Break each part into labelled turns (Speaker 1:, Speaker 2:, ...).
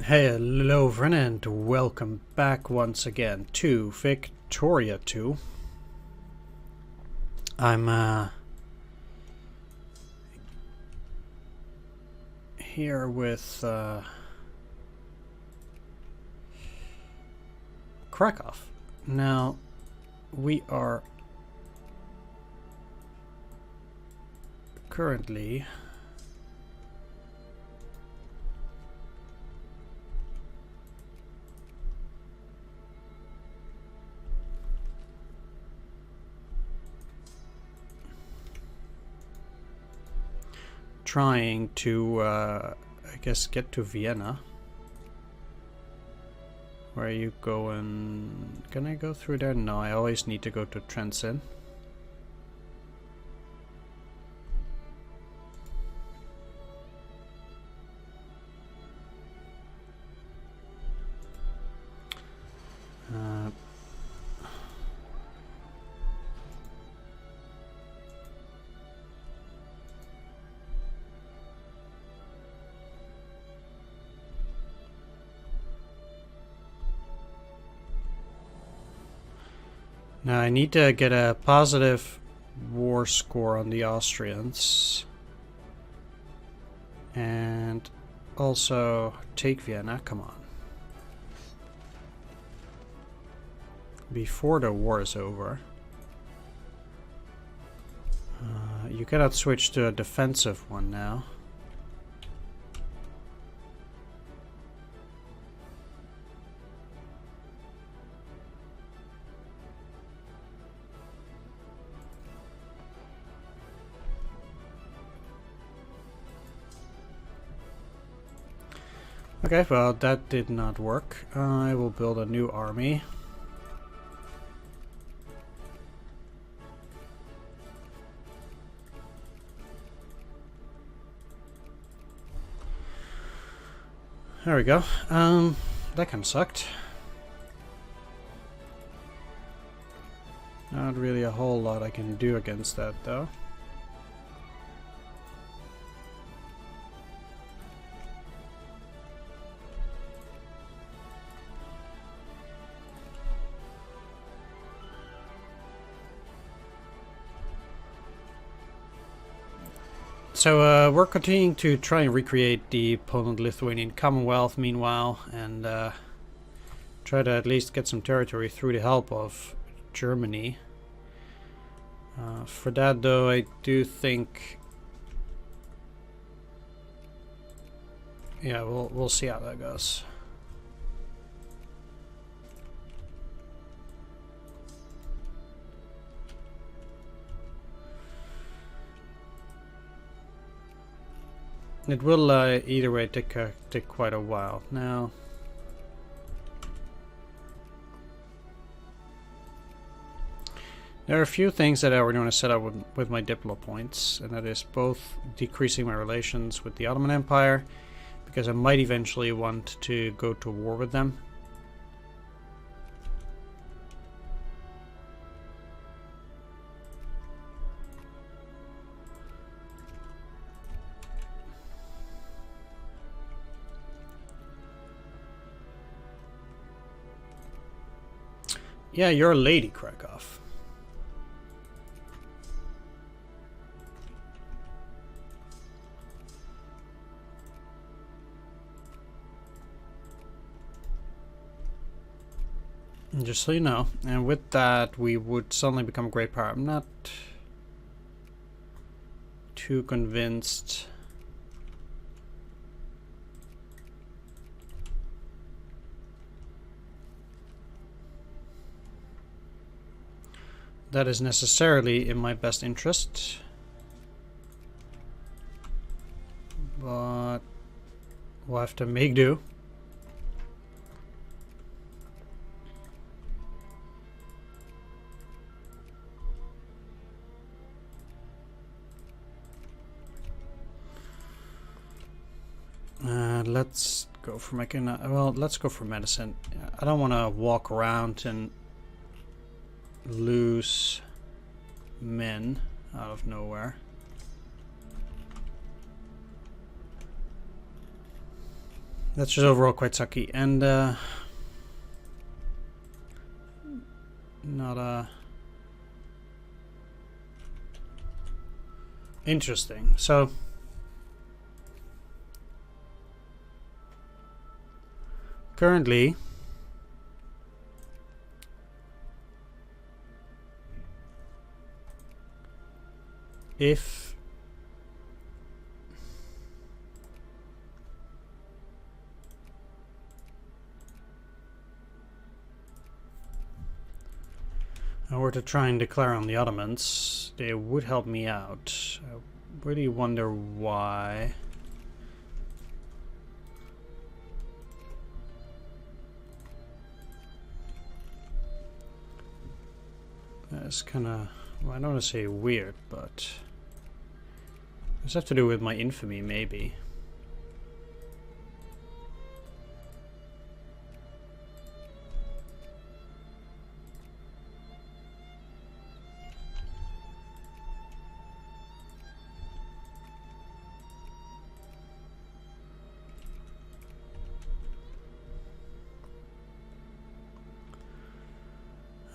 Speaker 1: Hello friend and welcome back once again to Victoria 2. I'm here with Kraków. Now we are currently trying to, I guess, get to Vienna. Where are you going? Can I go through there? No, I always need to go to Trenčín. Now I need to get a positive war score on the Austrians and also take Vienna, come on, before the war is over. You cannot switch to a defensive one now. Okay, well, that did not work. I will build a new army. There we go. That kind of sucked. Not really a whole lot I can do against that, though. So we're continuing to try and recreate the Poland-Lithuanian Commonwealth meanwhile, and try to at least get some territory through the help of Germany. For that though, I do think, yeah, we'll see how that goes. It will either way take quite a while. Now, there are a few things that I already want to set up with my diplo points, and that is both decreasing my relations with the Ottoman Empire, because I might eventually want to go to war with them. Yeah, you're a lady, Kraków. Just so you know, and with that, we would suddenly become a great power. I'm not too convinced. That is necessarily in my best interest, but we'll have to make do. Let's go for let's go for medicine. I don't want to walk around and lose men out of nowhere. That's just overall quite sucky, and not interesting. So currently if I were to try and declare on the Ottomans, they would help me out. I really wonder why. That's kind of, well, I don't want to say weird, but this have to do with my infamy, maybe.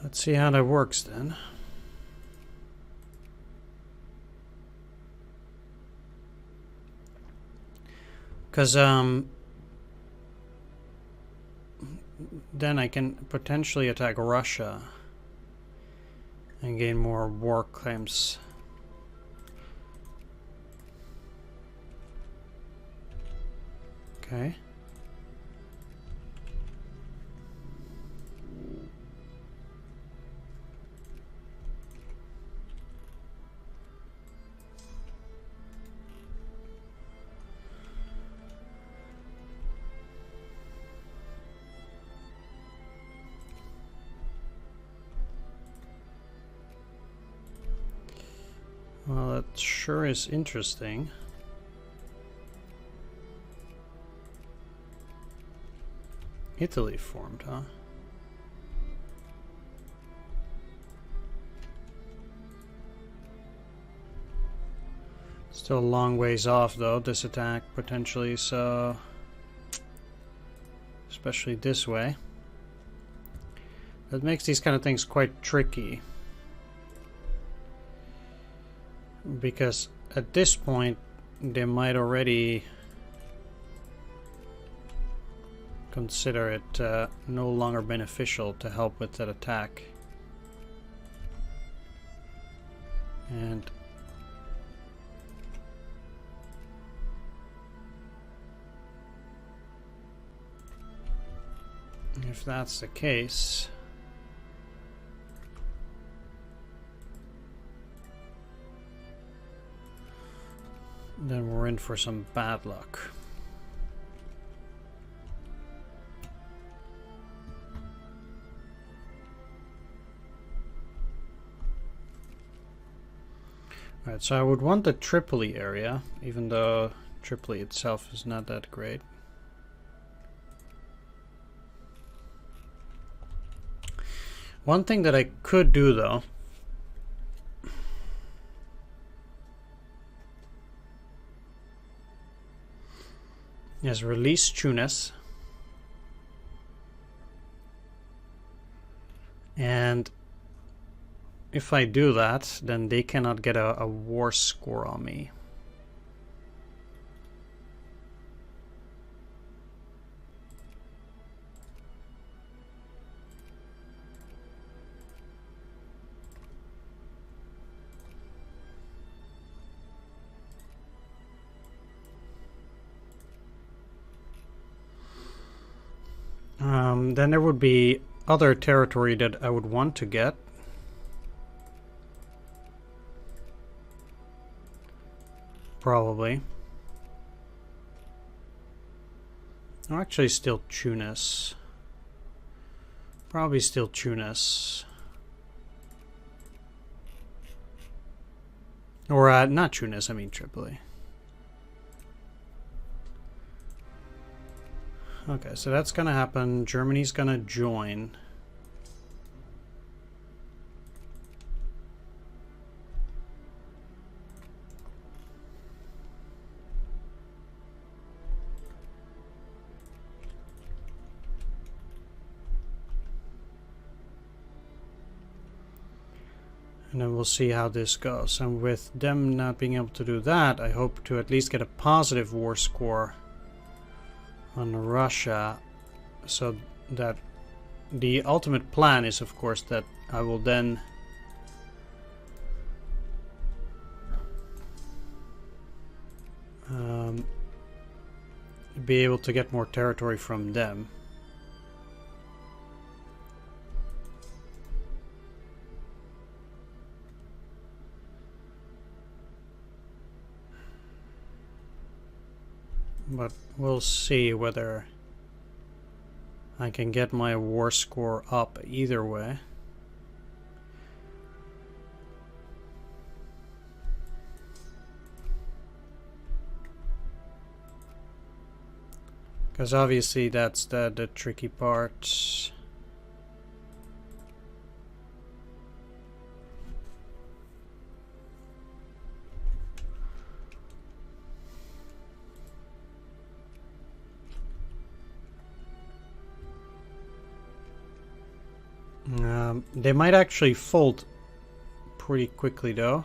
Speaker 1: Let's see how that works then. Because then I can potentially attack Russia and gain more war claims. Okay. Well, that sure is interesting. Italy formed, huh? Still a long ways off, though, this attack, potentially, so... especially this way. That makes these kind of things quite tricky. Because at this point, they might already consider it no longer beneficial to help with that attack. And if that's the case, then we're in for some bad luck. Alright, so I would want the Tripoli area, even though Tripoli itself is not that great. One thing that I could do, though, is release Tunis, and if I do that, then they cannot get a war score on me. Then there would be other territory that I would want to get. Probably. Or actually still Tunis. Probably still Tunis. Or not Tunis, I mean Tripoli. Okay, so that's gonna happen. Germany's gonna join. And then we'll see how this goes. And with them not being able to do that, I hope to at least get a positive war score on Russia. So that the ultimate plan is, of course, that I will then be able to get more territory from them. But we'll see whether I can get my war score up either way. Because obviously that's the tricky part. They might actually fold pretty quickly though.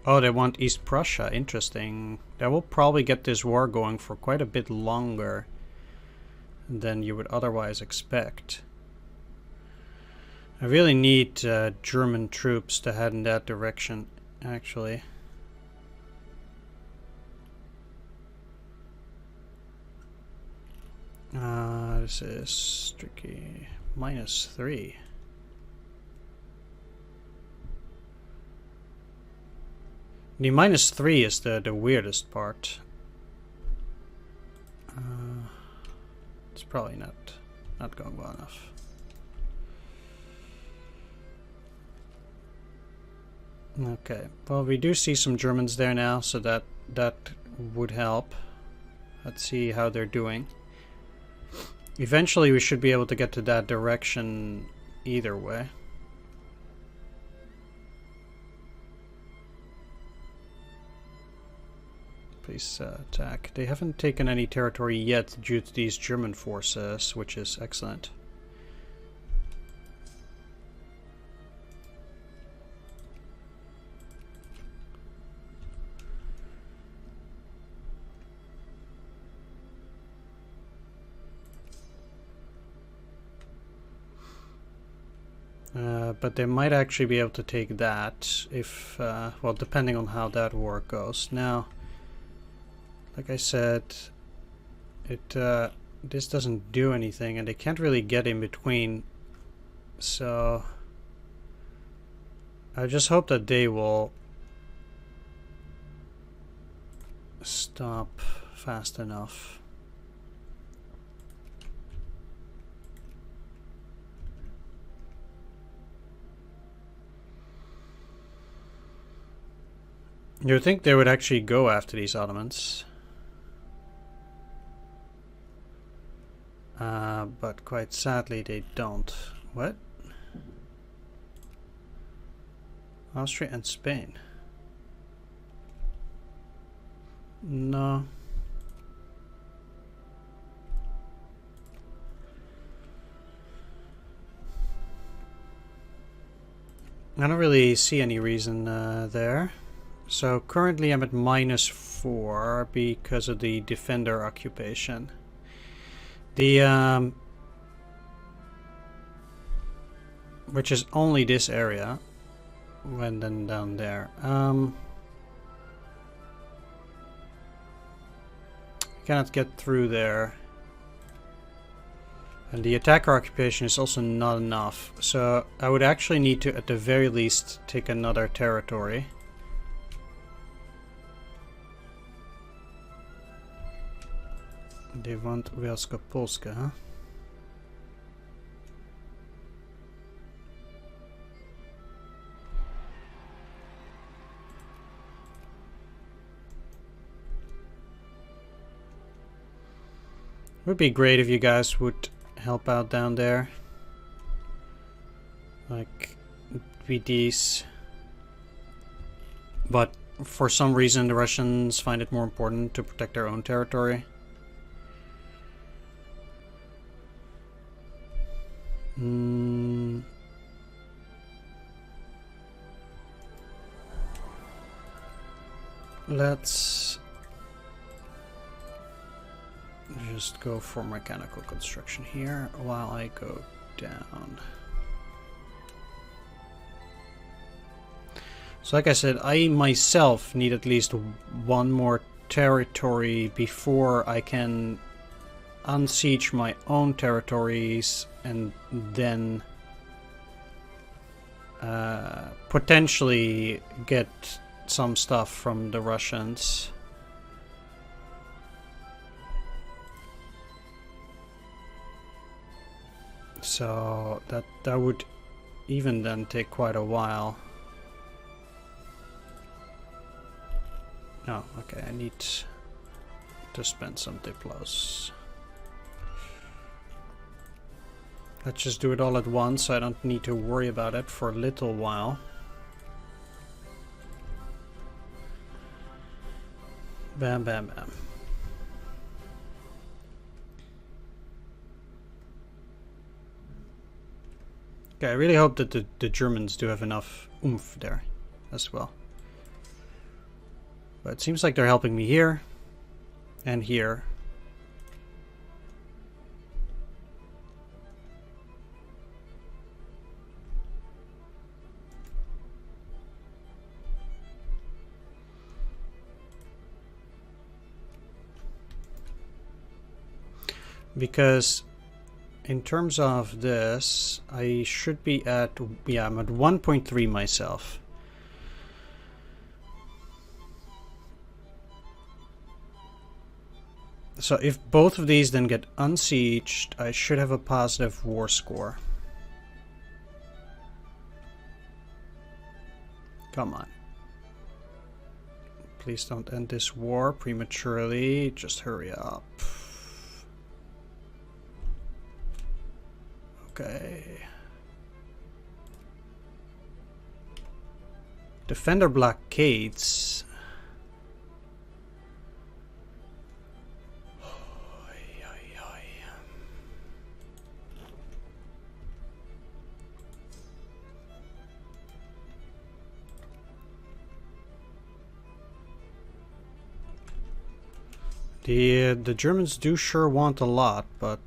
Speaker 1: Oh, they want East Prussia. Interesting. That will probably get this war going for quite a bit longer than you would otherwise expect. I really need German troops to head in that direction, actually. This is tricky. -3. The -3 is the weirdest part. It's probably not going well enough. Okay, well, we do see some Germans there now, so that would help. Let's see how they're doing. Eventually we should be able to get to that direction either way. Please attack. They haven't taken any territory yet due to these German forces, which is excellent. But they might actually be able to take that if, well, depending on how that war goes. Now, like I said, this doesn't do anything, and they can't really get in between. So I just hope that they will stop fast enough. You would think they would actually go after these Ottomans. But quite sadly they don't. What? Austria and Spain. No. I don't really see any reason there. So currently I'm at -4 because of the defender occupation. The which is only this area, when then down there. Cannot get through there. And the attacker occupation is also not enough. So I would actually need to, at the very least, take another territory. They want Wielkopolska, huh? Would be great if you guys would help out down there. Like, VDs. But for some reason the Russians find it more important to protect their own territory. let's just go for mechanical construction here while I go down. So like I said, I myself need at least one more territory before I can unsiege my own territories and then potentially get some stuff from the Russians. So that would even then take quite a while. Oh, okay, I need to spend some diplos. Let's just do it all at once, so I don't need to worry about it for a little while. Bam, bam, bam. Okay, I really hope that the Germans do have enough oomph there as well. But it seems like they're helping me here and here. Because in terms of this, I should be at, yeah, I'm at 1.3 myself. So if both of these then get unsieged, I should have a positive war score. Come on. Please don't end this war prematurely. Just hurry up. Okay. Defender blockades. The Germans do sure want a lot, but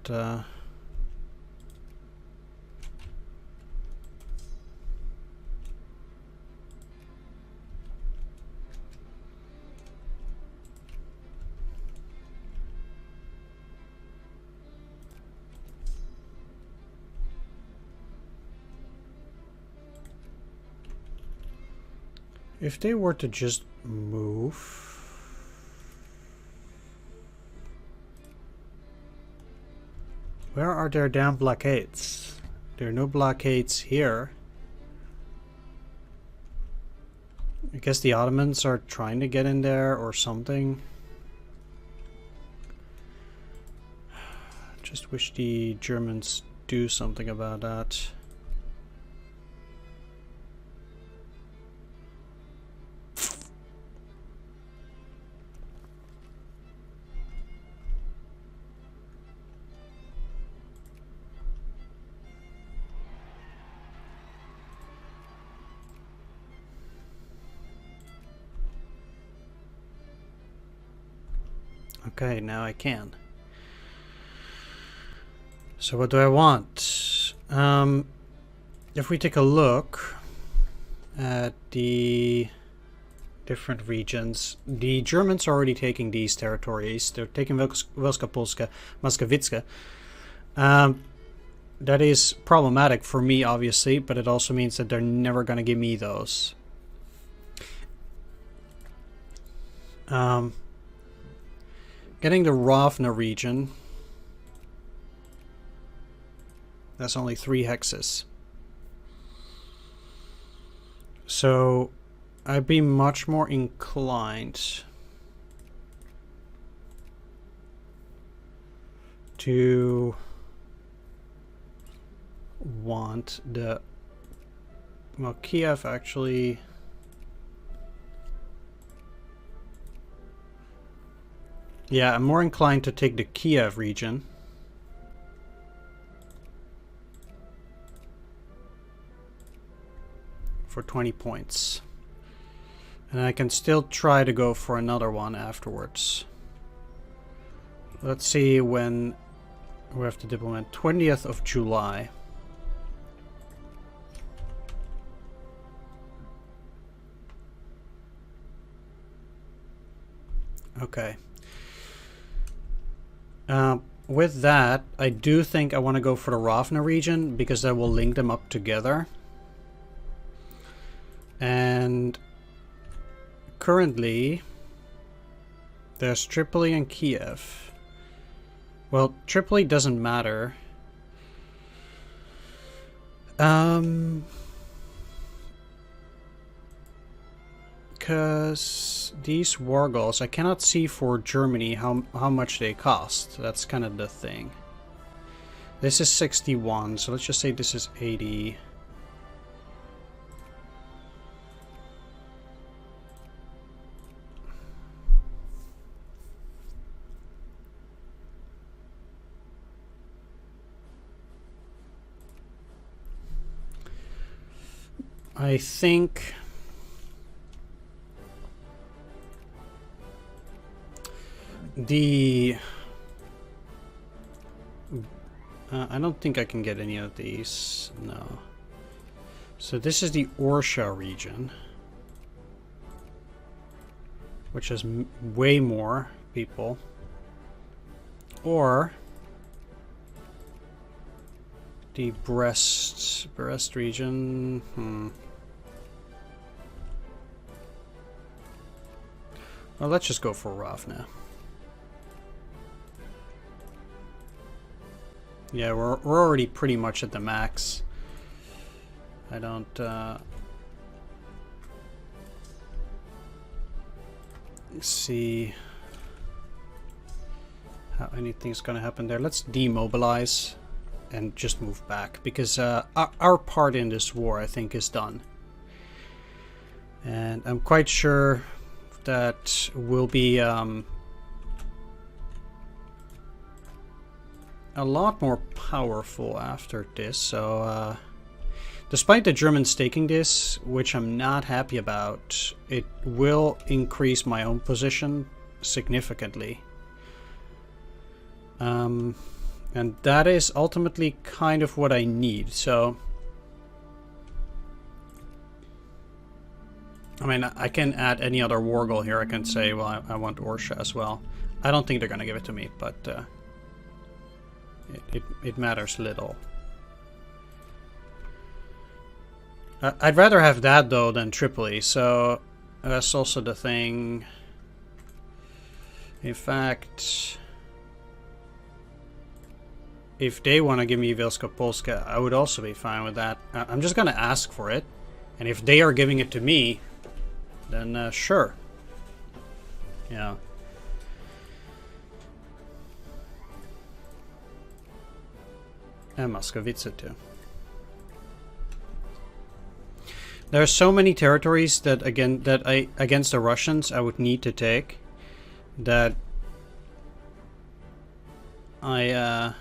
Speaker 1: if they were to just move. Where are their damn blockades? There are no blockades here. I guess the Ottomans are trying to get in there or something. Just wish the Germans do something about that. Okay, now I can. So what do I want? If we take a look at the different regions, the Germans are already taking these territories. They're taking Welska, Polska, Moskowitska. That is problematic for me, obviously, but it also means that they're never going to give me those. Getting the Rovna region. That's only 3 hexes. So I'd be much more inclined to want the, well, Kiev actually. Yeah, I'm more inclined to take the Kiev region. For 20 points. And I can still try to go for another one afterwards. Let's see when we have to diplomat. 20th of July. Okay. With that, I do think I want to go for the Ravna region because that will link them up together. And currently, there's Tripoli and Kiev. Well, Tripoli doesn't matter. Because these war goals, I cannot see for Germany how much they cost. That's kind of the thing. This is 61, so let's just say this is 80. I think I don't think I can get any of these, no. So this is the Orsha region, which has way more people. Or the Brest region, Well, let's just go for Ravna. Yeah, we're already pretty much at the max. I don't see how anything's gonna happen there. Let's demobilize and just move back because our part in this war, I think, is done. And I'm quite sure that will be a lot more powerful after this. So despite the Germans taking this, which I'm not happy about, it will increase my own position significantly. And that is ultimately kind of what I need. So I mean, I can add any other war goal here. I can say, well, I want Orsha as well. I don't think they're gonna give it to me, but it matters little. I'd rather have that though than Tripoli, so that's also the thing. In fact, if they want to give me Wielska Polska, I would also be fine with that. I'm just gonna ask for it, and if they are giving it to me, then sure. Yeah. And Muscovitza too. There are so many territories that against the Russians I would need to take that it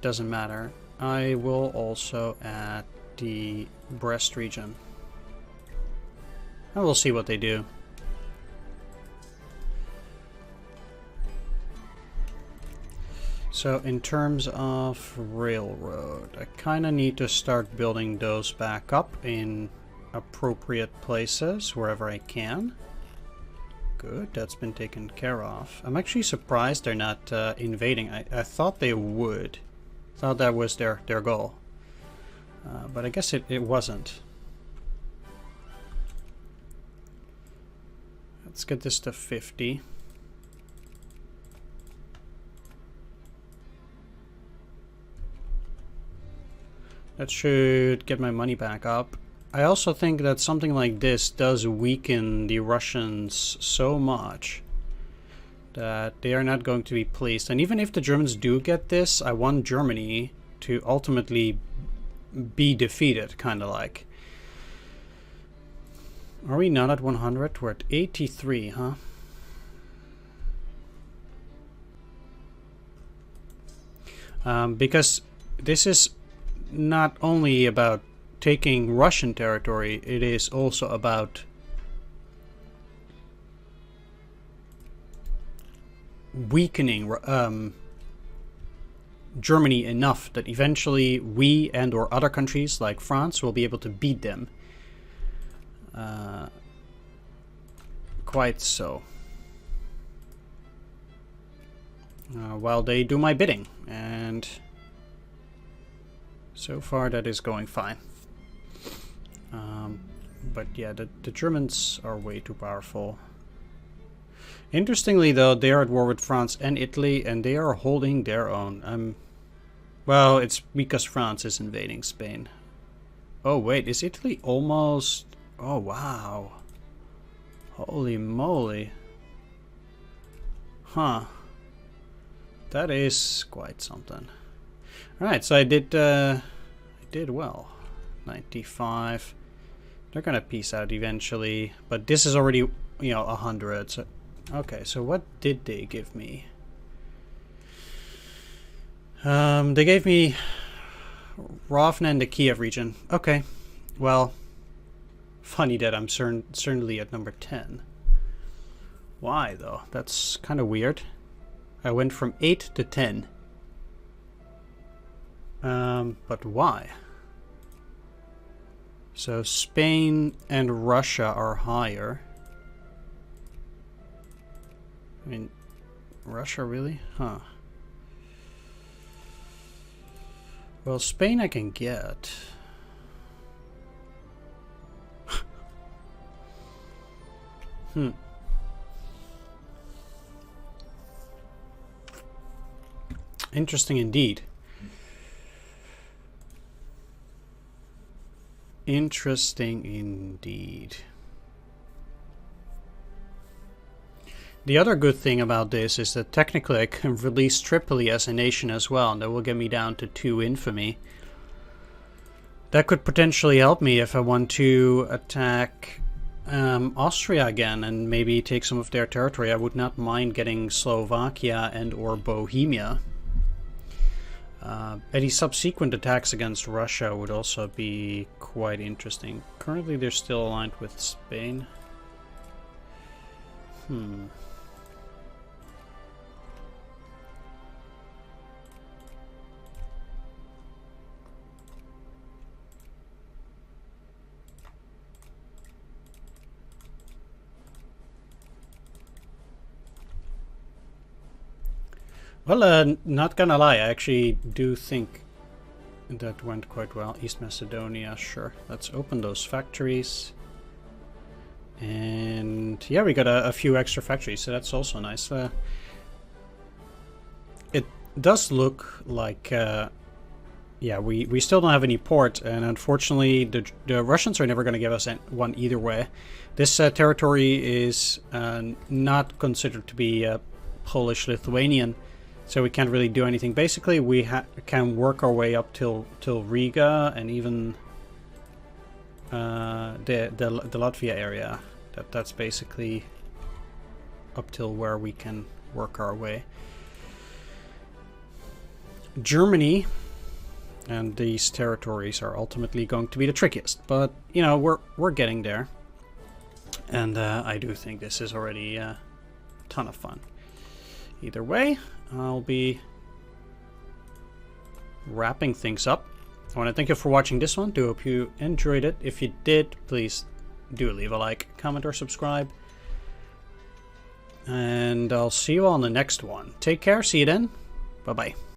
Speaker 1: doesn't matter. I will also add the Brest region. And we'll see what they do. So in terms of railroad, I kind of need to start building those back up in appropriate places wherever I can. Good, that's been taken care of. I'm actually surprised they're not invading. I thought they would. Thought that was their goal. But I guess it wasn't. Let's get this to 50. That should get my money back up. I also think that something like this does weaken the Russians so much that they are not going to be pleased. And even if the Germans do get this, I want Germany to ultimately be defeated, kind of like. Are we not at 100? We're at 83, huh? Because this is not only about taking Russian territory, it is also about weakening Germany enough that eventually we and or other countries like France will be able to beat them. Quite so. While they do my bidding, and so far that is going fine. But yeah, the Germans are way too powerful. Interestingly though, they are at war with France and Italy, and they are holding their own. Well, it's because France is invading Spain. Oh wait, is Italy almost... Oh wow. Holy moly. Huh. That is quite something. Alright, so I did well. 95. They're gonna peace out eventually, but this is already, you know, 100. So, okay, so what did they give me? They gave me Rovna and the Kiev region. Okay, well, funny that I'm certainly at number 10. Why though? That's kind of weird. I went from 8 to 10. But why? So Spain and Russia are higher. I mean, Russia really? Huh. Well, Spain I can get. Interesting indeed. Interesting indeed. The other good thing about this is that technically I can release Tripoli as a nation as well, and that will get me down to 2 infamy. That could potentially help me if I want to attack Austria again and maybe take some of their territory. I would not mind getting Slovakia and or Bohemia. Any subsequent attacks against Russia would also be quite interesting. Currently they're still aligned with Spain. Well, not gonna lie, I actually do think that went quite well. East Macedonia, sure. Let's open those factories. And yeah, we got a few extra factories, so that's also nice. It does look like, yeah, we still don't have any port, and unfortunately the Russians are never going to give us one either way. This territory is not considered to be Polish-Lithuanian, so we can't really do anything. Basically, we can work our way up till Riga and even the Latvia area. That's basically up till where we can work our way. Germany and these territories are ultimately going to be the trickiest, but you know, we're getting there, and I do think this is already a ton of fun. Either way, I'll be wrapping things up. I want to thank you for watching this one. Do hope you enjoyed it. If you did, please do leave a like, comment, or subscribe. And I'll see you all in the next one. Take care. See you then. Bye-bye.